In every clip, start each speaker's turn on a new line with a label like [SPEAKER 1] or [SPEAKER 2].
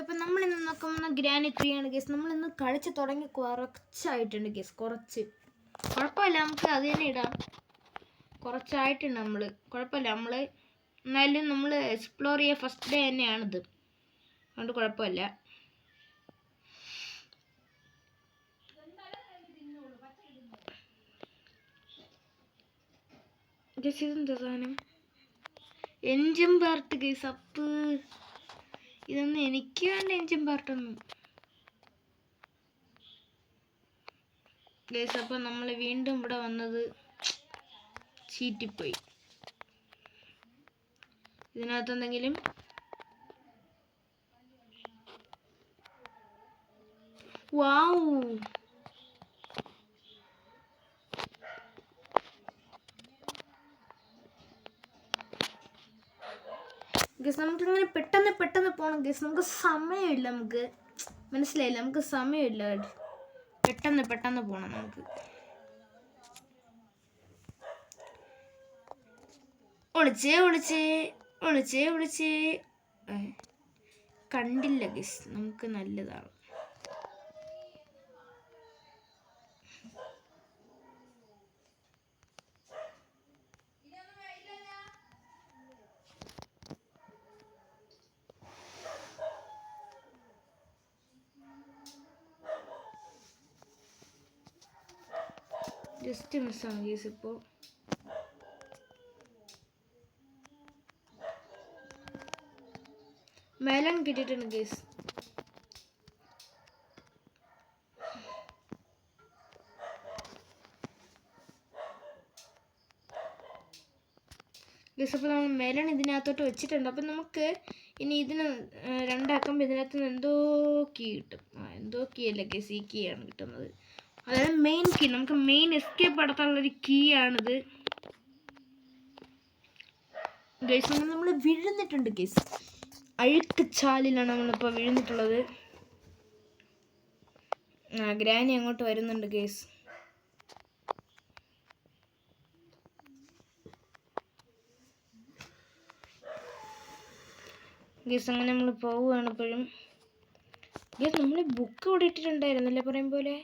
[SPEAKER 1] അപ്പം നമ്മളിന്ന് നോക്കുന്ന ഗ്രാനി 3 ആണ് കേസ്. നമ്മളിന്ന് കളിച്ച് തുടങ്ങി കുറച്ചായിട്ടുണ്ട് കേസ്. കുഴപ്പമില്ല, നമുക്ക് അത് തന്നെ ഇടാം. കുറച്ചായിട്ടുണ്ട് കുഴപ്പമില്ല. എന്നാലും നമ്മൾ എക്സ്പ്ലോർ ചെയ്യുക ഫസ്റ്റ് ഡേ തന്നെയാണിത്, അതുകൊണ്ട് കുഴപ്പമില്ല. ഇതെന്താ സാധനം? Engine part case. ഇതൊന്നും എനിക്ക് വേണ്ട എൻജിൻ പാർട്ടൊന്നും കേസ്. അപ്പം നമ്മൾ വീണ്ടും ഇവിടെ വന്നത് ചീറ്റിപ്പോയി. ഇതിനകത്ത് എന്തെങ്കിലും വാവ്, ഗസ് നമുക്കിങ്ങനെ പെട്ടെന്ന് പോകണം ഗസ്. നമുക്ക് സമയമില്ല, നമുക്ക് മനസ്സിലായില്ല, നമുക്ക് സമയമില്ല. പെട്ടെന്ന് പോകണം നമുക്ക്. ഒളിച്ചേ കണ്ടില്ല ഗസ്. നമുക്ക് നല്ലതാണ്. ജസ്റ്റ് മിസ്സാണ് കേസ്. ഇപ്പോൾ മെലൺ കിട്ടിയിട്ടുണ്ട് കേസ്. ഗസ് അപ്പോൾ നമ്മൾ മെലൺ ഇതിനകത്തോട്ട് വെച്ചിട്ടുണ്ട്. അപ്പം നമുക്ക് ഇനി ഇതിന് രണ്ടാക്കുമ്പോൾ ഇതിനകത്ത് നിന്ന് എന്തോ കീ കിട്ടും. എന്തോ കീ അല്ല കേസ്, ഈ കീ ആണ് കിട്ടുന്നത്. അതായത് മെയിൻ കീ, നമുക്ക് മെയിൻ എസ്കേപ്പ് നടത്താനുള്ളൊരു കീ ആണിത് ഗൈസ്. അങ്ങനെ നമ്മൾ വീഴുന്നിട്ടുണ്ട് കേസ്. അഴുക്ക് ചാലിലാണ് നമ്മളിപ്പോൾ വീഴുന്നിട്ടുള്ളത്. ഗ്രാനി അങ്ങോട്ട് വരുന്നുണ്ട് കേസ്. ഗൈസ് അങ്ങനെ നമ്മൾ പോവുകയാണ് ഇപ്പോഴും. ഗൈസ് നമ്മൾ ബുക്ക് ഇവിടെ ഇട്ടിട്ടുണ്ടായിരുന്നല്ലേ പറയും പോലെ.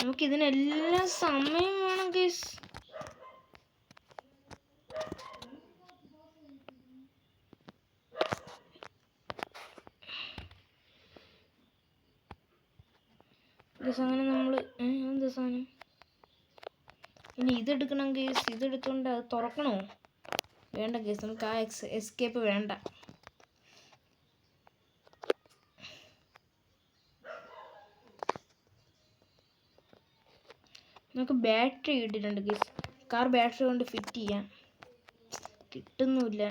[SPEAKER 1] നമുക്കിതിനെല്ലാം സമയം വേണം ഗൈസ്. ഗൈസ് അങ്ങനെ നമ്മൾ എന്താ സാധനം ഇനി ഇതെടുക്കണം ഗൈസ്. ഇതെടുത്തോണ്ട് അത് തുറക്കണോ? വേണ്ട ഗൈസ്, നമുക്ക് ആ എസ്കേപ്പ് വേണ്ട. നമുക്ക് ബാറ്ററി കിട്ടിയിട്ടുണ്ട് ഗൈസ്. കാർ ബാറ്ററി കൊണ്ട് ഫിറ്റ് ചെയ്യാം. കിട്ടുന്നുമില്ല.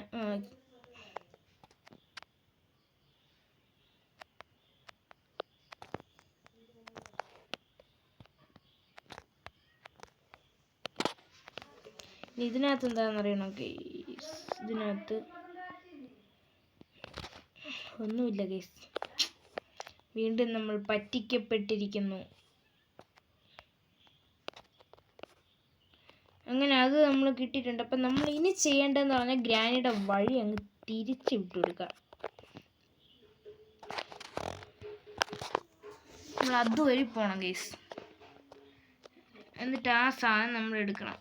[SPEAKER 1] ഇതിനകത്ത് എന്താണെന്ന് അറിയണം ഗൈസ്. ഇതിനകത്ത് ഒന്നുമില്ല ഗൈസ്. വീണ്ടും നമ്മൾ പറ്റിക്കപ്പെട്ടിരിക്കുന്നു. അങ്ങനെ അത് നമ്മൾ കിട്ടിയിട്ടുണ്ട്. അപ്പം നമ്മൾ ഇനി ചെയ്യേണ്ടതെന്ന് പറഞ്ഞാൽ ഗ്രാനിയുടെ വഴി അങ്ങ് തിരിച്ചു വിട്ടുകൊടുക്കുക. നമ്മൾ അതുവഴി പോകണം ഗൈസ്. എന്നിട്ട് ആ സാധനം നമ്മൾ എടുക്കണം.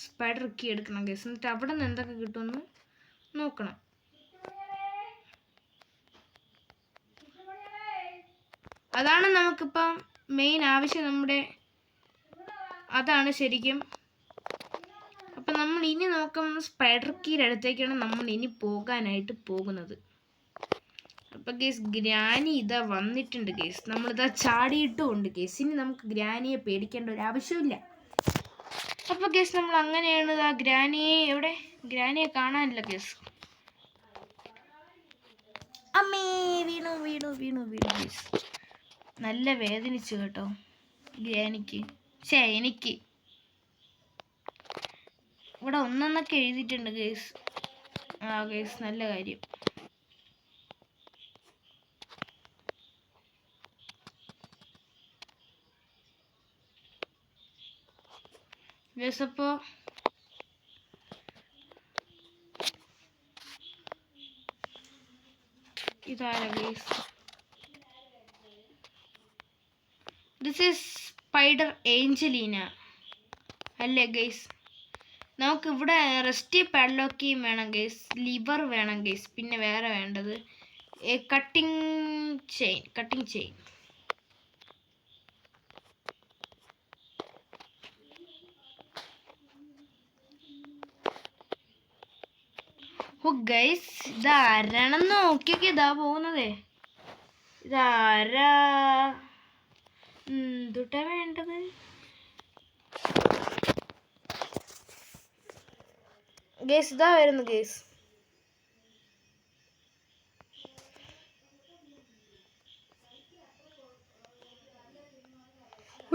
[SPEAKER 1] സ്പൈഡർ കീ എടുക്കണം ഗൈസ്. എന്നിട്ട് അവിടെ നിന്ന് എന്തൊക്കെ കിട്ടുമെന്ന് നോക്കണം. അതാണ് നമുക്കിപ്പം മെയിൻ ആവശ്യം. അതാണ് ശരിക്കും. അപ്പം നമ്മൾ ഇനി നോക്കുന്ന സ്പൈഡർ കീയുടെ അടുത്തേക്കാണ് നമ്മൾ ഇനി പോകാനായിട്ട് പോകുന്നത്. അപ്പം ഗേസ് ഗ്രാനി ഇതാ വന്നിട്ടുണ്ട് ഗേസ്. നമ്മളിതാ ചാടിയിട്ടുമുണ്ട് ഗേസ്. ഇനി നമുക്ക് ഗ്രാനിയെ പേടിക്കേണ്ട ഒരു ആവശ്യമില്ല. അപ്പോൾ ഗേസ് നമ്മൾ അങ്ങനെയാണ് ആ ഗ്രാനിയെ കാണാനില്ല ഗേസ്. അമ്മേ വീണു ഗേസ്. നല്ല വേദനിച്ചു കേട്ടോ ഗ്രാനിക്ക്. എനിക്ക് ഇവിടെ ഒന്നൊന്നൊക്കെ എഴുതിയിട്ടുണ്ട് ഗേസ്. ഗേസ് നല്ല കാര്യം. ഗൈസ് അപ്പോൾ ഇതാരാ guys? This is spider Angelina അല്ലേ ഗൈസ്? നമുക്ക് ഇവിടെ റെസ്റ്റി പാഡ്ലോക്കിയും വേണം ഗൈസ്, ലിവർ വേണം ഗൈസ്, പിന്നെ വേറെ വേണ്ടത് കട്ടിങ് ചെയിൻ. ഓ ഗൈസ്, ഇതാരാണെന്ന് നോക്കിയൊക്കെ ഇതാ പോകുന്നതേ. ഇതാരാ? എന്തുട്ടാ വേണ്ടത്? ഗൈസ് ഇതാ വരുന്നു ഗൈസ്.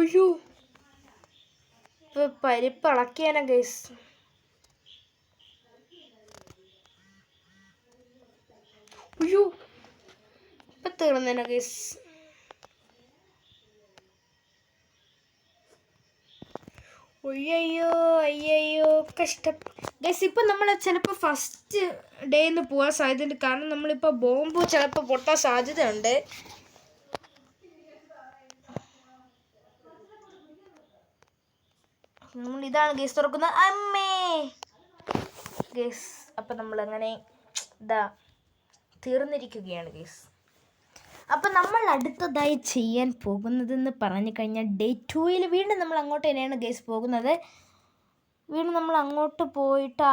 [SPEAKER 1] അയ്യോ, ഇപ്പൊ പരിപ്പ് ഇളക്കിയാനാ ഗൈസ്. അയ്യോ, ഇപ്പൊ തീർന്നേനാ ഗൈസ്. അയ്യോ കഷ്ടം ഗൈസ്. ഇപ്പം നമ്മൾ ചിലപ്പോൾ ഫസ്റ്റ് ഡേന്ന് പോകാൻ സാധ്യതയുണ്ട്. കാരണം നമ്മളിപ്പോൾ ബോംബ് ചിലപ്പോൾ പൊട്ടാൻ സാധ്യതയുണ്ട്. നമ്മൾ ഇതാണ് ഗൈസ് തുറക്കുന്നത്. അമ്മേ ഗൈസ്, അപ്പം നമ്മളങ്ങനെ ഇതാ തീർന്നിരിക്കുകയാണ് ഗൈസ്. അപ്പം നമ്മൾ അടുത്തതായി ചെയ്യാൻ പോകുന്നതെന്ന് പറഞ്ഞു കഴിഞ്ഞാൽ ഡേ 2 വീണ്ടും നമ്മൾ അങ്ങോട്ട് തന്നെയാണ് ഗൈസ് പോകുന്നത്. വീണ്ടും നമ്മൾ അങ്ങോട്ട് പോയിട്ട്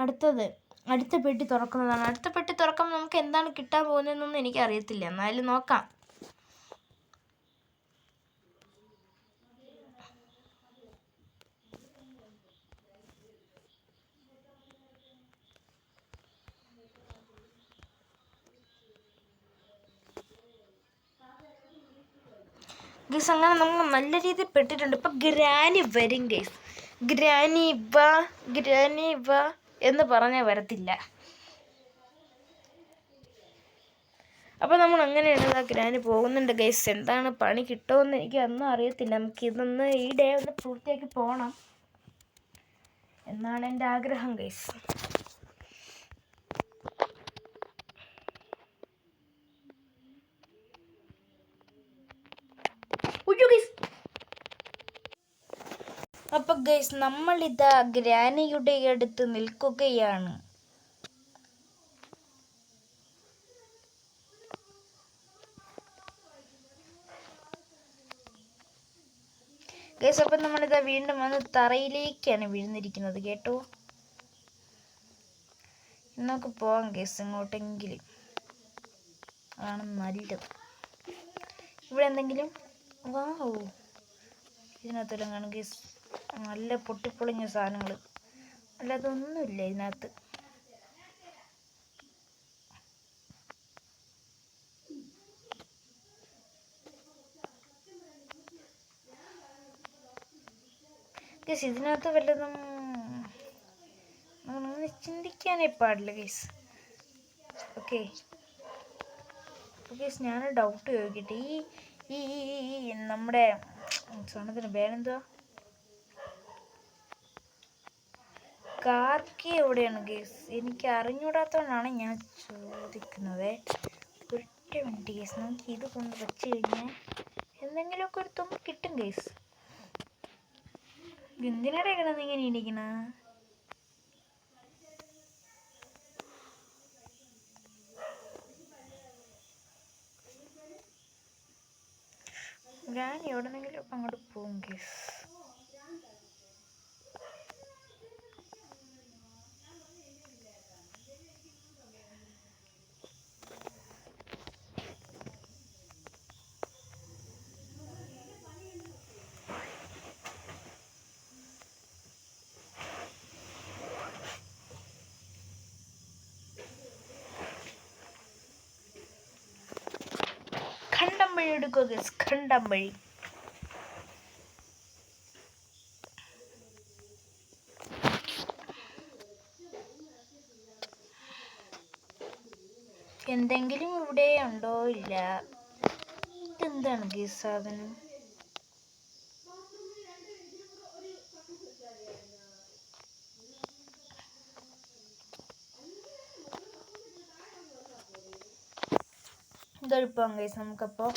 [SPEAKER 1] അടുത്ത പെട്ടി തുറക്കുന്നതാണ്. അടുത്ത പെട്ടി തുറക്കുമ്പോൾ നമുക്ക് എന്താണ് കിട്ടാൻ പോകുന്നതെന്നൊന്നും എനിക്കറിയത്തില്ല. എന്നാലും നോക്കാം. ഗൈസ് അങ്ങനെ നമ്മൾ നല്ല രീതിയിൽ പെട്ടിട്ടുണ്ട്. ഇപ്പം ഗ്രാനി വരും ഗൈസ്. ഗ്രാനി വാ എന്ന് പറഞ്ഞാൽ വരത്തില്ല. അപ്പം നമ്മൾ അങ്ങനെയാണ് ഗ്രാനി പോകുന്നുണ്ട് ഗൈസ്. എന്താണ് പണി കിട്ടുമെന്ന് എനിക്ക് ഒന്നും അറിയത്തില്ല. നമുക്ക് ഇതൊന്ന് ഈ ഡേ ഒന്ന് പൂർത്തിയാക്കി പോകണം എന്നാണ് എൻ്റെ ആഗ്രഹം ഗൈസ്. അപ്പം ഗൈസ് നമ്മളിതാ ഗ്രാനിയുടെ അടുത്ത് നിൽക്കുകയാണ്. ഗൈസ് അപ്പം നമ്മളിതാ വീണ്ടും വന്ന് തറയിലേക്കാണ് വീഴുന്നിരിക്കുന്നത് കേട്ടോ. നമുക്ക് പോവാം ഗൈസ് ഇങ്ങോട്ടെങ്കിലും, അതാണ് നല്ലത്. ഇവിടെ എന്തെങ്കിലും ഇതിനകത്തെല്ലാം കാണും ഗൈസ്, നല്ല പൊട്ടിപ്പൊളിഞ്ഞ സാധനങ്ങൾ. അല്ലാതെ ഒന്നുമില്ല ഇതിനകത്ത്. ഗൈസ് ഇതിനകത്ത് വല്ലതും അങ്ങനെ ചിന്തിക്കാനേ പാടില്ല ഗൈസ്. ഓക്കെ ഗൈസ്, ഞാൻ ഡൗട്ട് ചോദിക്കട്ടെ. ഈ നമ്മുടെ സാധനത്തിന് പേരെന്തുവാ? കാർക്കി എവിടെയാണ് ഗൈസ്? എനിക്ക് അറിഞ്ഞൂടാത്തതുകൊണ്ടാണ് ഞാൻ ചോദിക്കുന്നത്. ഒറ്റ മിനിറ്റ് ഗൈസ്, നമുക്ക് ഇത് കൊണ്ട് വെച്ച് കഴിഞ്ഞാൽ എന്തെങ്കിലുമൊക്കെ ഒരു തുമ്പ് കിട്ടും ഗൈസ്. എന്തിനാടെ കിടന്ന് ഇങ്ങനെ ഇരിക്കണ? ഞാൻ എവിടെന്നെങ്കിലും അങ്ങോട്ട് പോകും ഗൈസ്. ഖണ്ഡം വഴി എടുക്കുക ഗൈസ്, ഖണ്ഡം വഴി. എന്തെങ്കിലും ഇവിടെ ഉണ്ടോ? ഇല്ല. ഇതെന്താണ് ഗൈസ് സാധനം? ഇതുവഴി പോകാം ഗൈസ് നമുക്കപ്പോൾ.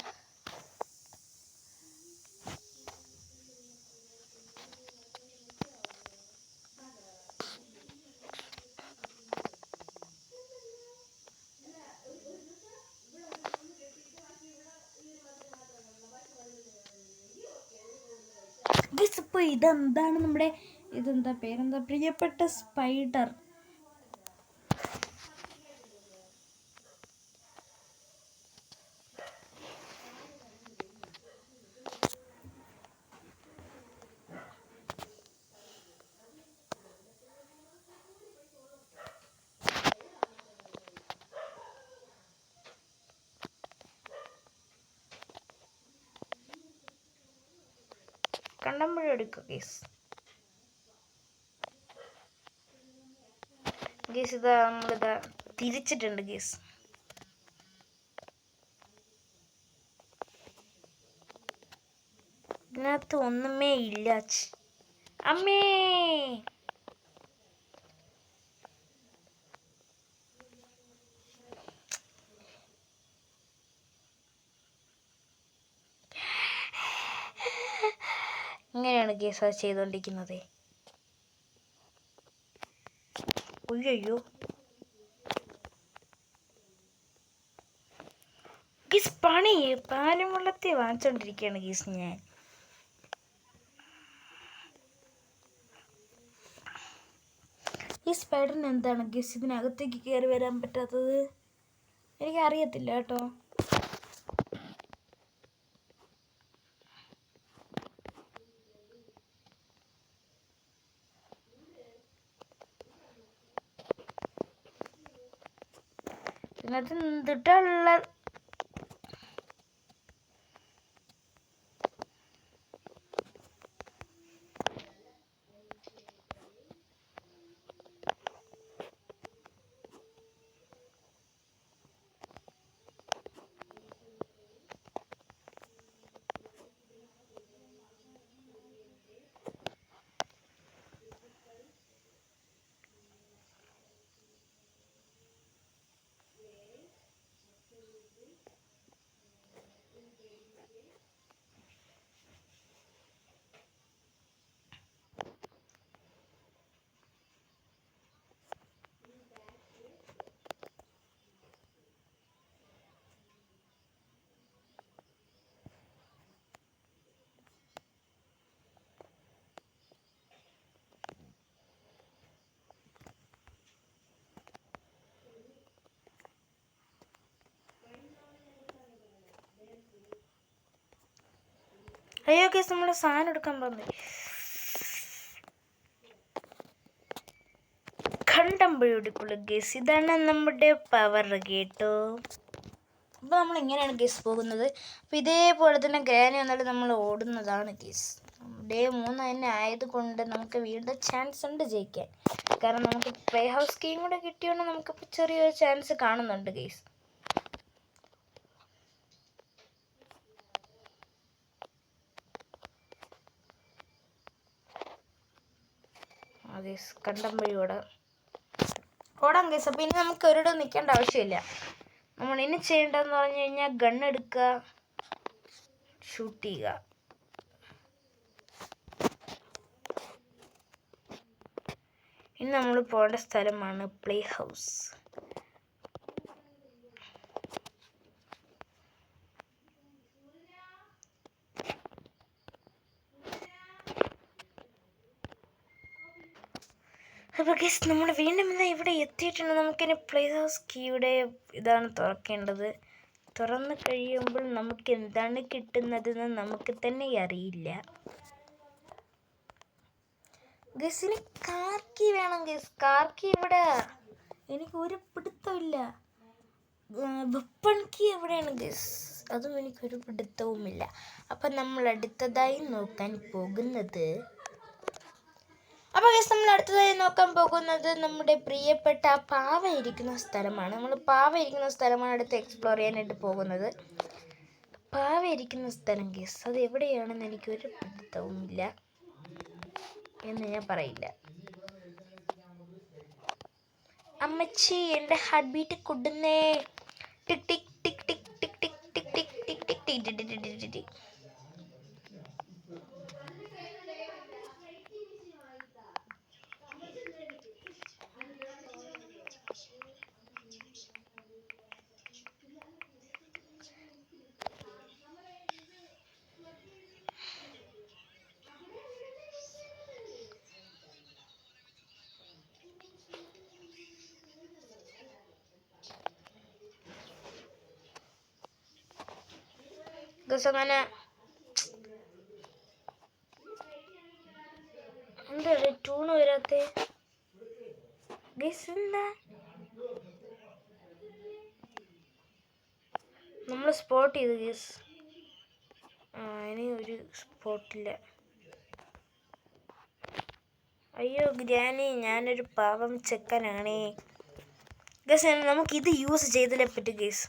[SPEAKER 1] ഗൈസ് ഇപ്പോൾ ഇതെന്താണ് നമ്മുടെ ഇതെന്താ പേരെന്താ, പ്രിയപ്പെട്ട സ്പൈഡർ. കണ്ടമ്പോഴും എടുക്കുക ഗേസ്. ഗേസ് ഇതാ നമ്മളിതാ തിരിച്ചിട്ടുണ്ട് ഗേസ്. ഇതിനകത്ത് ഒന്നുമേ ഇല്ല. അമ്മേ ഇങ്ങനെയാണ് ഗേസ് അത് ചെയ്തുകൊണ്ടിരിക്കുന്നത്. അയ്യോ ഗീസ് പാലും വെള്ളത്തെ വാങ്ങിച്ചോണ്ടിരിക്കുകയാണ് ഗീസ് ഞാൻ. ഈ സ്പൈഡറിന് എന്താണ് ഗീസ് ഇതിനകത്തേക്ക് കയറി വരാൻ പറ്റാത്തത്? എനിക്കറിയത്തില്ല കേട്ടോ. ഇതിനകത്ത് എന്തിട്ടുള്ള അയ്യോ കേസ് നമ്മളെ സാധനം എടുക്കാൻ പറഞ്ഞു. കണ്ടമ്പോഴുള്ള ഗേസ് ഇതാണ് നമ്മുടെ പവർ കേട്ടോ. അപ്പോൾ നമ്മൾ ഇങ്ങനെയാണ് ഗേസ് പോകുന്നത്. അപ്പോൾ ഇതേപോലെ തന്നെ ഗ്രാനി വന്നാലും നമ്മൾ ഓടുന്നതാണ് ഗേസ്. ഡേ 3 തന്നെ ആയതുകൊണ്ട് നമുക്ക് വീണ്ടും ചാൻസ് ഉണ്ട് ജയിക്കാൻ. കാരണം നമുക്ക് പ്ലേ ഹൗസ് ഗെയിം കൂടെ കിട്ടിയോണ്ട് നമുക്കിപ്പോൾ ചെറിയൊരു ചാൻസ് കാണുന്നുണ്ട് ഗേസ്. ഗേസ് കണ്ടമ്പഴി ഓടാം ഗേസ്. അപ്പോൾ ഇനി നമുക്ക് ഒരിടം നിൽക്കേണ്ട ആവശ്യമില്ല. നമ്മൾ ഇനി ചെയ്യേണ്ടതെന്ന് പറഞ്ഞു കഴിഞ്ഞാൽ ഗണ്ണെടുക്കുക, ഷൂട്ട് ചെയ്യുക. ഇനി നമ്മൾ പോകേണ്ട സ്ഥലമാണ് പ്ലേ ഹൗസ്. അപ്പോൾ ഗൈസ് നമ്മൾ വീണ്ടും ഇവിടെ എത്തിയിട്ടുണ്ട്. നമുക്കിനി പ്ലേ ഹൗസ് കീയുടെ ഇതാണ് തുറക്കേണ്ടത്. തുറന്ന് കഴിയുമ്പോൾ നമുക്ക് എന്താണ് കിട്ടുന്നതെന്ന് നമുക്ക് തന്നെ അറിയില്ല. ഗൈസിന് കാർ കീ വേണം ഗൈസ്. കാർ കീ ഇവിടെ എനിക്ക് ഒരു പിടുത്തമില്ല. വെപ്പൺ കീ എവിടെയാണ് ഗൈസ്? അതും എനിക്കൊരു പിടുത്തവുമില്ല. അപ്പം നമ്മൾ അടുത്തതായി നോക്കാൻ പോകുന്നത് നോക്കാൻ പോകുന്നത് നമ്മുടെ പ്രിയപ്പെട്ട പാവ ഇരിക്കുന്ന സ്ഥലമാണ്. നമ്മൾ പാവ ഇരിക്കുന്ന സ്ഥലമാണ് അടുത്ത് എക്സ്പ്ലോർ ചെയ്യാനായിട്ട് പോകുന്നത്. പാവ ഇരിക്കുന്ന സ്ഥലം ഗേസ് അത് എവിടെയാണെന്ന് എനിക്കൊരു പിടുത്തവുമില്ല എന്ന് ഞാൻ പറയില്ല. അമ്മച്ചി എൻ്റെ ഹാർട്ട് ബീറ്റ് കൂടുന്നേ. ടിക് ടിക് ടിക് ടിക് ടിക് ടിക് അങ്ങനെ എന്താ ടൂണ് വരാത്തെ എന്താ നമ്മൾ സ്പോട്ട് ചെയ്തു ഗീസ്. ഇനി ഒരു സ്പോട്ടില്ല. അയ്യോ ഗ്രാനി, ഞാനൊരു പാവം ചെക്കനാണേ ഗസ്. നമുക്കിത് യൂസ് ചെയ്തില്ലേ പറ്റൂ ഗീസ്.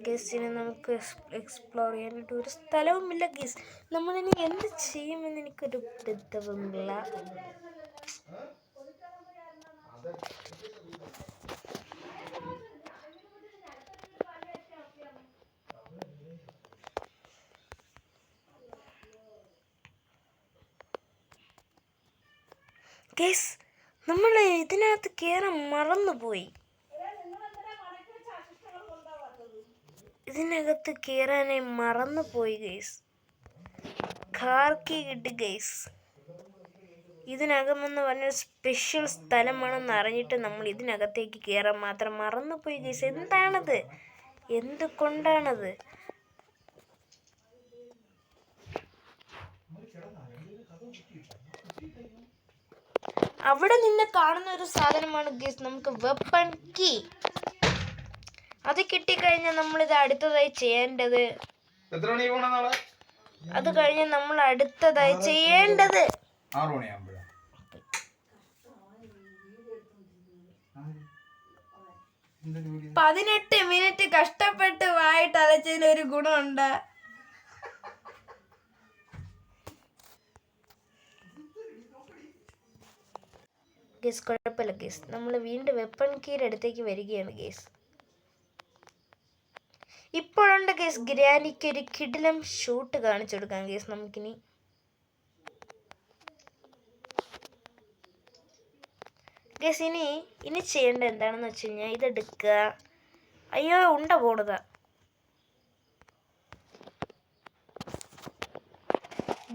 [SPEAKER 1] ഗീസിനെ നമുക്ക് എക്സ്പ്ലോർ ചെയ്യാനായിട്ട് ഒരു സ്ഥലവുമില്ല ഗീസ്. നമ്മളിനി എന്ത് ചെയ്യുമെന്ന് എനിക്കൊരു പിടുത്തവുമില്ല. ഗീസ്, നമ്മൾ ഇതിനകത്ത് കയറാൻ മറന്നുപോയി. ഇതിനകത്ത് കയറാനായി മറന്നുപോയി ഗൈസ്. കാർക്കി കിട്ടി ഗൈസ്. ഇതിനകമെന്ന് പറഞ്ഞ സ്പെഷ്യൽ സ്ഥലമാണെന്ന് അറിഞ്ഞിട്ട് നമ്മൾ ഇതിനകത്തേക്ക് കയറാൻ മാത്രം മറന്നുപോയി ഗൈസ്. എന്താണത്? എന്തുകൊണ്ടാണത്? അവിടെ നിന്ന് കാണുന്ന ഒരു സാധനമാണ് ഗൈസ് നമുക്ക് വെപ്പൺ കീ. അത് കിട്ടിക്കഴിഞ്ഞാൽ നമ്മളിത് അടുത്തതായി ചെയ്യേണ്ടത്, അത് കഴിഞ്ഞ് നമ്മൾ അടുത്തതായി ചെയ്യേണ്ടത് 18 മിനിറ്റ് കഷ്ടപ്പെട്ട് വായിട്ട് അലച്ചതിന് ഒരു ഗുണമുണ്ട്. ഗേസ് കുഴപ്പമില്ല ഗേസ്, നമ്മൾ വീണ്ടും വെപ്പൺ കീയുടെ അടുത്തേക്ക് വരികയാണ് ഗേസ്. ഇപ്പോഴുണ്ട് ഗേസ് ഗ്രാനിക്ക് ഒരു കിടിലം ഷൂട്ട് കാണിച്ചു കൊടുക്കാം ഗേസ്. നമുക്കിനി ഗേസ് ഇനി ചെയ്യേണ്ടത് എന്താണെന്ന് വെച്ച് കഴിഞ്ഞാൽ ഇതെടുക്കുക. അയ്യോ ഉണ്ട പോണതാ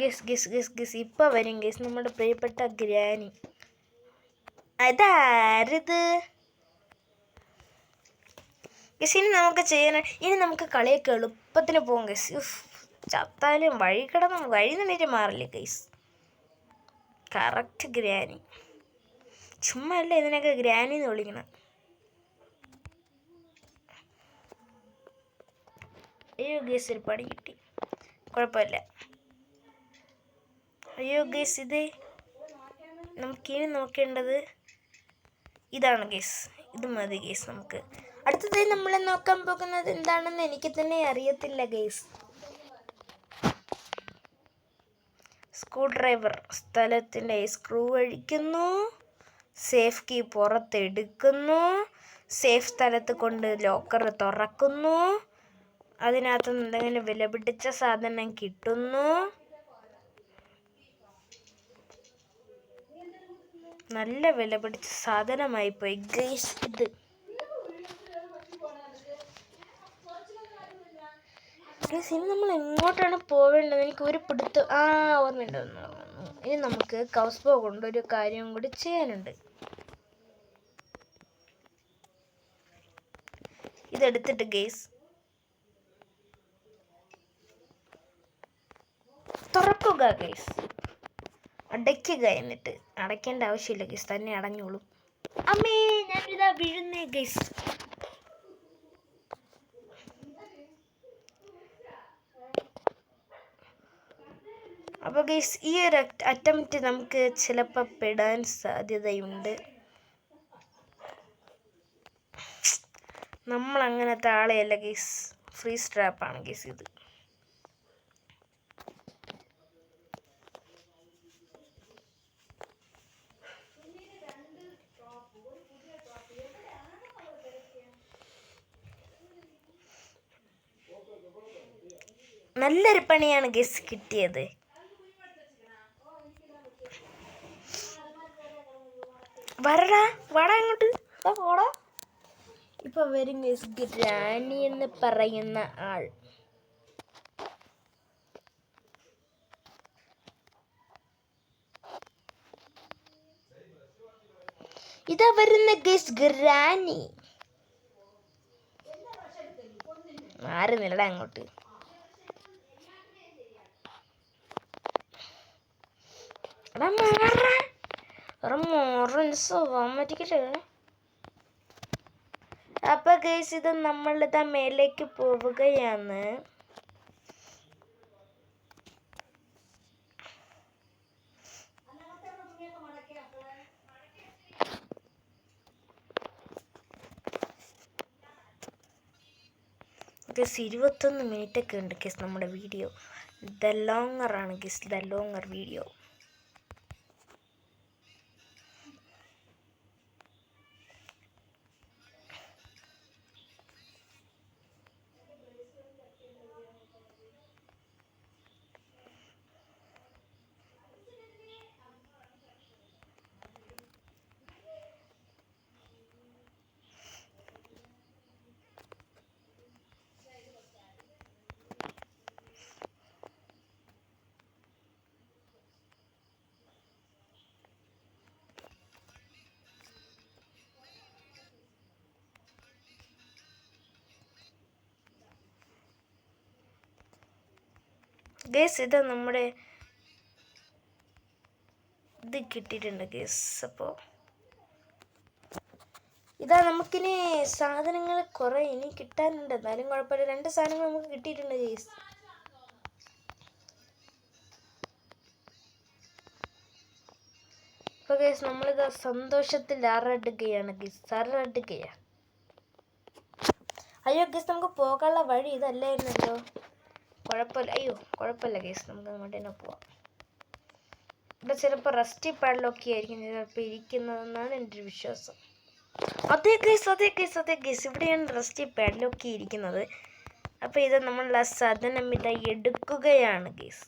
[SPEAKER 1] ഗേസ്. ഗേസ് ഗേസ് ഗേസ് ഇപ്പൊ വരും ഗേസ് നമ്മുടെ പ്രിയപ്പെട്ട ഗ്രാനി. അതാരത് ഗസ്? ഇനി നമുക്ക് ഇനി നമുക്ക് കളിയൊക്കെ എളുപ്പത്തിന് പോകും ഗസ്. ചത്താലും വഴി നിന്നിട്ട് മാറില്ലേ ഗൈസ്. Correct granny. ചുമ്മാ അല്ല ഇതിനൊക്കെ ഗ്രാനി എന്ന് വിളിക്കണം. അയ്യോ ഗേസ് ഒരു പണി കിട്ടി, കുഴപ്പമില്ല. അയ്യോ ഗേസ് ഇത് നമുക്കിനി നോക്കേണ്ടത് ഇതാണ് ഗേസ്. ഇത് മതി ഗേസ്. നമുക്ക് അടുത്തതായി നമ്മൾ നോക്കാൻ പോകുന്നത് എന്താണെന്ന് എനിക്ക് തന്നെ അറിയത്തില്ല ഗേസ്. Screw driver. സ്ഥലത്തിൻ്റെ സ്ക്രൂ അഴിക്കുന്നു, സേഫ് കീ പുറത്തെടുക്കുന്നു, സേഫ് സ്ഥലത്ത് കൊണ്ട് ലോക്കർ തുറക്കുന്നു, അതിനകത്ത് എന്തെങ്കിലും വിലപിടിച്ച സാധനം കിട്ടുന്നു. നല്ല വില പിടിച്ച സാധനമായി പോയി ഗൈസ് ഇത്. ഗൈസ് ഇനി നമ്മൾ എങ്ങോട്ടാണ് പോവേണ്ടത്? എനിക്ക് ഒരു പിടുത്തം ഓർമ്മയുണ്ട്. ഇനി നമുക്ക് കൗസ്ബോ കൊണ്ടൊരു കാര്യം കൂടി ചെയ്യാനുണ്ട്. ഇതെടുത്തിട്ട് ഗൈസ് തുറക്കുക ഗൈസ്. അടയ്ക്കുക. എന്നിട്ട് അടയ്ക്കേണ്ട ആവശ്യമില്ല ഗൈസ്, തന്നെ അടഞ്ഞോളും. അമ്മേ ഞാനിതാ വീഴുന്നേ ഗൈസ്. അപ്പോൾ ഗൈസ് ഈ ഒരു അറ്റംപ്റ്റ് നമുക്ക് ചിലപ്പോൾ പെടാൻ സാധ്യതയുണ്ട്. നമ്മൾ അങ്ങനത്തെ ആളെയല്ല ഗൈസ്, ഫ്രീസ് ട്രാപ്പാണ് ഗൈസ് ഇത്. നല്ലൊരു പണിയാണ് ഗൈസ് കിട്ടിയത്. വരടാ, വാടാ അങ്ങോട്ട്, പോടാ. ഇപ്പൊ വരും ഗൈസ് ഗ്രാനി എന്ന് പറയുന്ന ആൾ. ഇതാ വരുന്ന ഗൈസ് ഗ്രാനി. മാറുന്നില്ലടാ അങ്ങോട്ട്. അപ്പൊ ഗൈസ് ഇത് നമ്മളിതാ മേലേക്ക് പോവുകയാണ്. ഗൈസ് 21 മിനിറ്റ് ഒക്കെ ഉണ്ട് ഗൈസ് നമ്മുടെ വീഡിയോ. ദ ലോങ്ങർ ആണ് guys, the longer video. Guys ഇത് നമ്മുടെ ഇത് കിട്ടിയിട്ടുണ്ട് ഗൈസ്. അപ്പോൾ ഇതാ നമുക്കിനി സാധനങ്ങൾ കുറേ ഇനി കിട്ടാനുണ്ട്, എന്നാലും കുഴപ്പമില്ല. 2 സാധനങ്ങൾ നമുക്ക് കിട്ടിയിട്ടുണ്ട് ഗൈസ്. അപ്പോൾ ഗൈസ് നമ്മളിതാ സന്തോഷത്തിൽ അറടുകയാണ് ഗൈസ്, അറടുകയാണ്. അയ്യോ ഗൈസ് നമുക്ക് പോകാനുള്ള വഴി ഇതല്ലായിരുന്നല്ലോ. കുഴപ്പമില്ല, അയ്യോ കുഴപ്പമില്ല ഗൈസ്, നമുക്ക് അങ്ങോട്ട് തന്നെ പോവാം. ഇവിടെ ചിലപ്പോൾ റസ്റ്റി പാഡിലൊക്കെ ആയിരിക്കും ചിലപ്പോൾ ഇരിക്കുന്നതെന്നാണ് എൻ്റെ ഒരു വിശ്വാസം. അതെ ഗൈസ്, അതെ ഗൈസ്, അതെ ഗൈസ്, ഇവിടെയാണ് റസ്റ്റി പാഡിലൊക്കെ ഇരിക്കുന്നത്. അപ്പോൾ ഇത് നമ്മൾ ആ സാധനം ഇതാ എടുക്കുകയാണ് ഗൈസ്.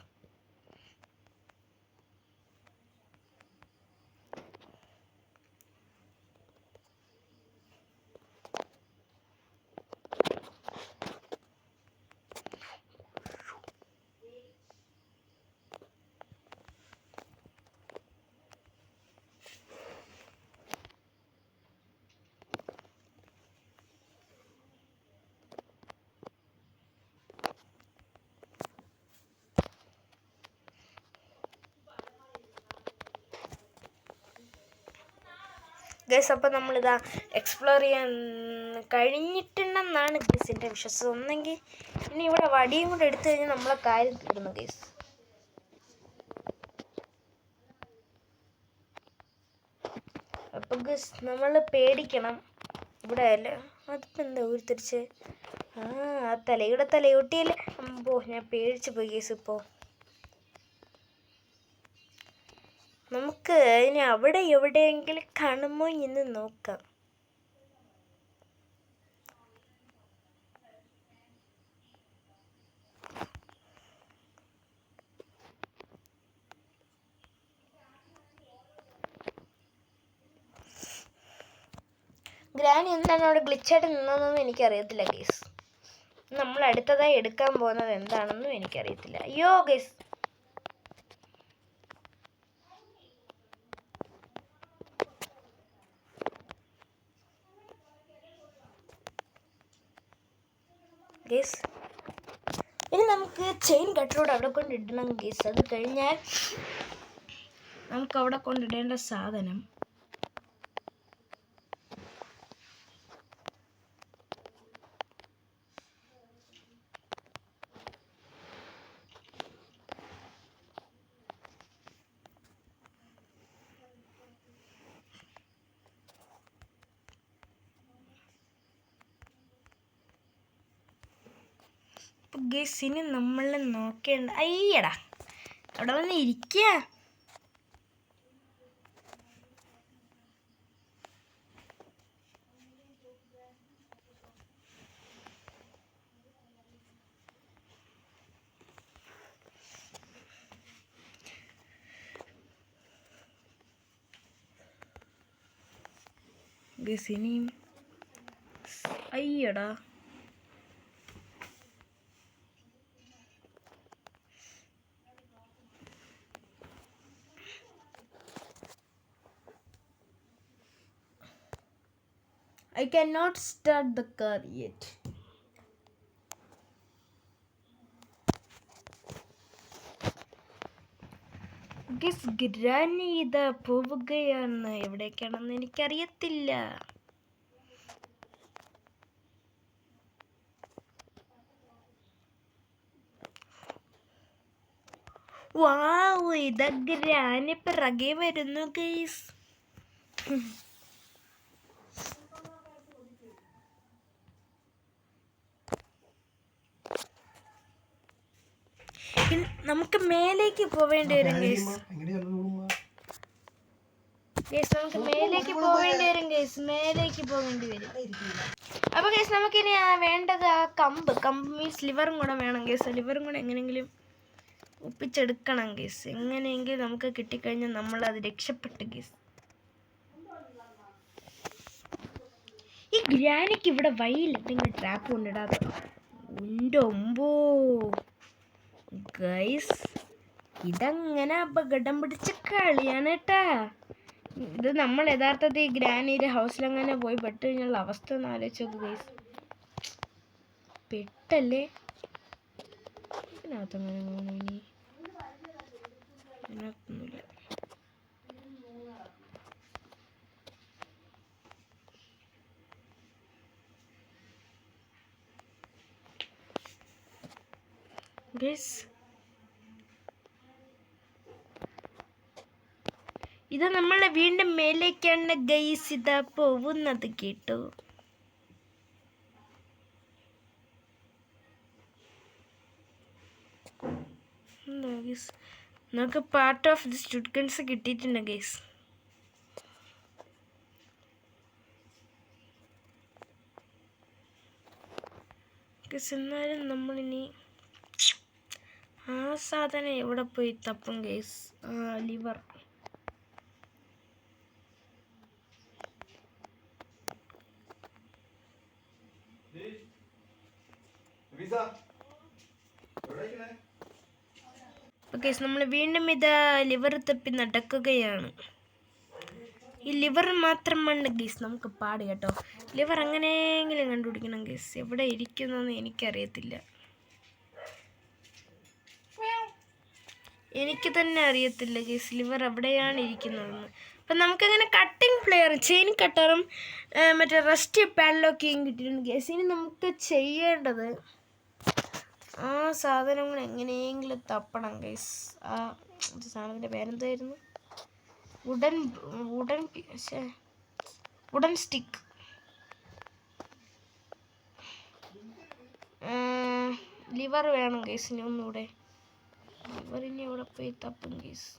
[SPEAKER 1] ഗൈസ് അപ്പോൾ നമ്മളിതാ എക്സ്പ്ലോർ ചെയ്യാൻ കഴിഞ്ഞിട്ടുണ്ടെന്നാണ് ഗൈസിൻ്റെ വിശ്വാസം. ഒന്നെങ്കിൽ ഇനി ഇവിടെ വടിയും കൂടെ എടുത്തു കഴിഞ്ഞാൽ നമ്മളെ കാര്യം തീർന്നു ഗൈസ്. അപ്പോൾ ഗൈസ് നമ്മൾ പേടിക്കണം. ഇവിടെ അല്ല, അതിപ്പോൾ എന്താ ഉരുത്തിരിച്ച് ആ തലയുടെ തലയൊട്ടിയല്ലേ. അമ്പോ ഞാൻ പേടിച്ച് പോയി ഗൈസ്. ഇപ്പോൾ നമുക്ക് ഇനി അവിടെ എവിടെയെങ്കിലും കാണുമോ എന്ന് നോക്കാം. ഗ്രാനി എന്താണ് അവിടെ ഗ്ലിച്ചായിട്ട് നിന്നതെന്നൊന്നും എനിക്കറിയത്തില്ല ഗൈസ്. നമ്മൾ അടുത്തതായി എടുക്കാൻ പോകുന്നത് എന്താണെന്നും എനിക്കറിയത്തില്ല. അയ്യോ ഗൈസ്, ഗൈസ് ഇനി നമുക്ക് ചെയിൻ കട്ടറോട് അവിടെ കൊണ്ട് ഇടണം ഗൈസ്. അത് കഴിഞ്ഞാൽ നമുക്ക് അവിടെ കൊണ്ടിടേണ്ട സാധനം ഗെസ്സിന് നമ്മൾ നോക്കേണ്ട. അയ്യടാ, അവിടെ വന്ന് ഇരിക്കുക. ഗെസ്സിനി അയ്യടാ, I cannot start the car yet. Granny ഇതാ പോവുകയാണ്. എവിടേക്കാണെന്ന് എനിക്കറിയത്തില്ല. വാവ്, ഇതാ ഗ്രാനി പിറകെ വരുന്നു ഗൈസ്. നമുക്ക് മേലേക്ക് പോവേണ്ടി വരും ഗൈസ്. നമുക്ക് മേലേക്ക് പോവേണ്ടി വരും ഗൈസ്. മേലേക്ക് പോവേണ്ടി വരും. അപ്പൊ ഗൈസ് നമുക്കിനി വേണ്ടത് ആ കമ്പ് മീൻസ് ലിവറും കൂടെ വേണം ഗൈസ്. ലിവറും കൂടെ എങ്ങനെയെങ്കിലും ഒപ്പിച്ചെടുക്കണം ഗൈസ്. എങ്ങനെയെങ്കിലും നമുക്ക് കിട്ടിക്കഴിഞ്ഞാൽ നമ്മൾ അത് രക്ഷപ്പെട്ടു ഗൈസ്. ഈ ഗ്രാനിക്ക് ഇവിടെ വഴിയില്ല. എന്തെങ്കിലും ട്രാപ്പ് കൊണ്ടിടാത്ത ഉണ്ടോ ഗൈസ്. ഇതങ്ങനെ അപകടം പിടിച്ച കളിയാണ് കേട്ടാ. ഇത് നമ്മൾ യഥാർത്ഥത്തിൽ ഗ്രാനിയുടെ ഹൗസിലങ്ങനെ പോയി പെട്ട് കഴിഞ്ഞുള്ള അവസ്ഥ ഒന്ന് ആലോചിച്ച് നോക്ക് ഗൈസ്. പെട്ടല്ലേ ഇതിനകത്തങ്ങനെ പോകുന്നു. ഇനി ഇതിനകത്തൊന്നുമില്ല. ഗൈസ് ഇത് നമ്മൾ വീണ്ടും മേലേക്കാണ് ഗൈസ് ഇതാ പോകുന്നത് കേട്ടോ. നമുക്ക് പാർട്ട് ഓഫ് ദി സ്റ്റുഡൻസ് കിട്ടിയിട്ടുണ്ട് ഗൈസ്. എന്നാലും നമ്മളിനി ആ സാധനം എവിടെ പോയി തപ്പും ഗൈസ്. ലിവർ. നമ്മൾ വീണ്ടും ഇതാ ലിവർ തപ്പി നടക്കുകയാണ്. ഈ ലിവർ മാത്രമാണ് ഗീസ് നമുക്ക് പാട് കേട്ടോ. ലിവർ അങ്ങനെയെങ്കിലും കണ്ടുപിടിക്കണം ഗീസ്. എവിടെ ഇരിക്കുന്നതെന്ന് എനിക്കറിയത്തില്ല. എനിക്ക് തന്നെ അറിയത്തില്ല ഗീസ് ലിവർ എവിടെയാണ് ഇരിക്കുന്നതെന്ന്. അപ്പം നമുക്കങ്ങനെ കട്ടിങ് പ്ലെയർ, ചെയിൻ കട്ടറും മറ്റേ റസ്റ്റ് പാഡ്ലോക്കിയും കിട്ടിയിട്ടുണ്ട് ഗീസ്. ഇനി നമുക്ക് ചെയ്യേണ്ടത് ആ സാധനങ്ങൾ എങ്ങനെയെങ്കിലും തപ്പണം ഗൈസ്. ആ സാധനത്തിൻ്റെ പേരെന്തായിരുന്നു? Wooden stick. ലിവർ വേണം ഗൈസ്. ഇനി ഒന്നുകൂടെ ലിവറിനെ എവിടെ പോയി തപ്പും ഗൈസ്.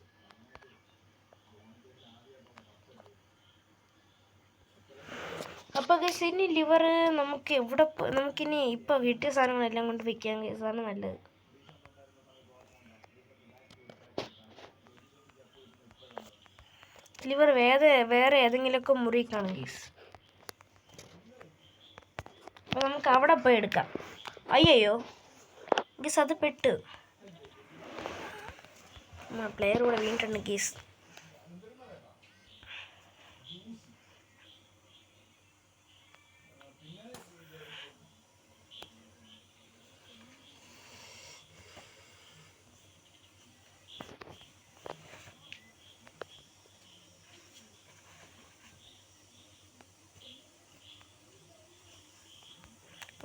[SPEAKER 1] അപ്പോൾ ഗൈസ് ഇനി ലിവർ നമുക്ക് എവിടെ നമുക്കിനി ഇപ്പോൾ കിട്ടിയ സാധനങ്ങളെല്ലാം കൊണ്ട് വെക്കാം ഗൈസ്. ആണ് നല്ലത്. ലിവർ വേറെ ഏതെങ്കിലുമൊക്കെ മുറി കാണും ഗൈസ്. അപ്പോൾ നമുക്ക് അവിടെ പോയി എടുക്കാം. അയ്യോ ഗൈസ് അത് പെട്ട് പ്ലെയർ കൂടെ വീണിട്ടുണ്ട് ഗൈസ്.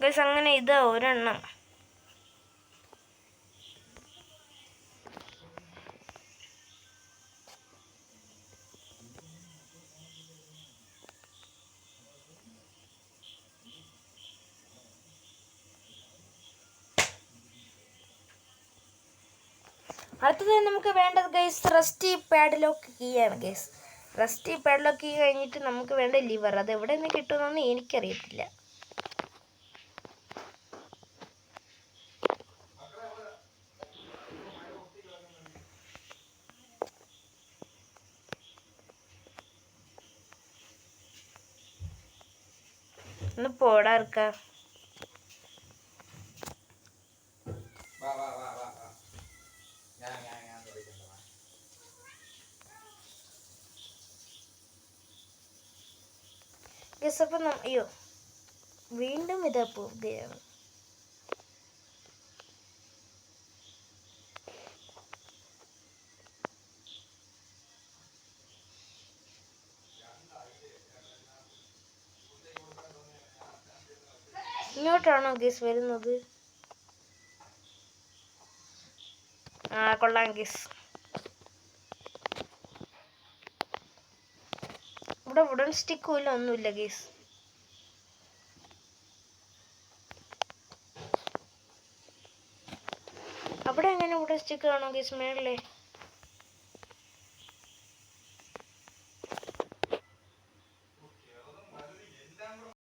[SPEAKER 1] ഗൈസ് അങ്ങനെ ഇതാ ഒരെണ്ണം. അടുത്തത് നമുക്ക് വേണ്ടത് ഗൈസ് റസ്റ്റി പാഡ്ലോക്ക് കീ ആണ് ഗൈസ്. റസ്റ്റി പാഡ്ലോക്ക് കീ കഴിഞ്ഞിട്ട് നമുക്ക് വേണ്ട ലിവർ. അത് എവിടെ നിന്ന് കിട്ടുമെന്നൊന്നും എനിക്കറിയത്തില്ല. ഒന്ന് പോടാർക്ക. ഗൈസ് അപ്പം അയ്യോ വീണ്ടും ഇതാ പോവുകയാണ്. ഇങ്ങോട്ടാണോ ഗൈസ് വരുന്നത്? ആ കൊള്ളാം ഗൈസ്. ഇവിടെ വുഡൻ സ്റ്റിക്കും ഇല്ല, ഒന്നുമില്ല ഗൈസ്. അവിടെ എങ്ങനെ വുഡൻ സ്റ്റിക്ക് കാണോ ഗൈസ് മേളിലെ?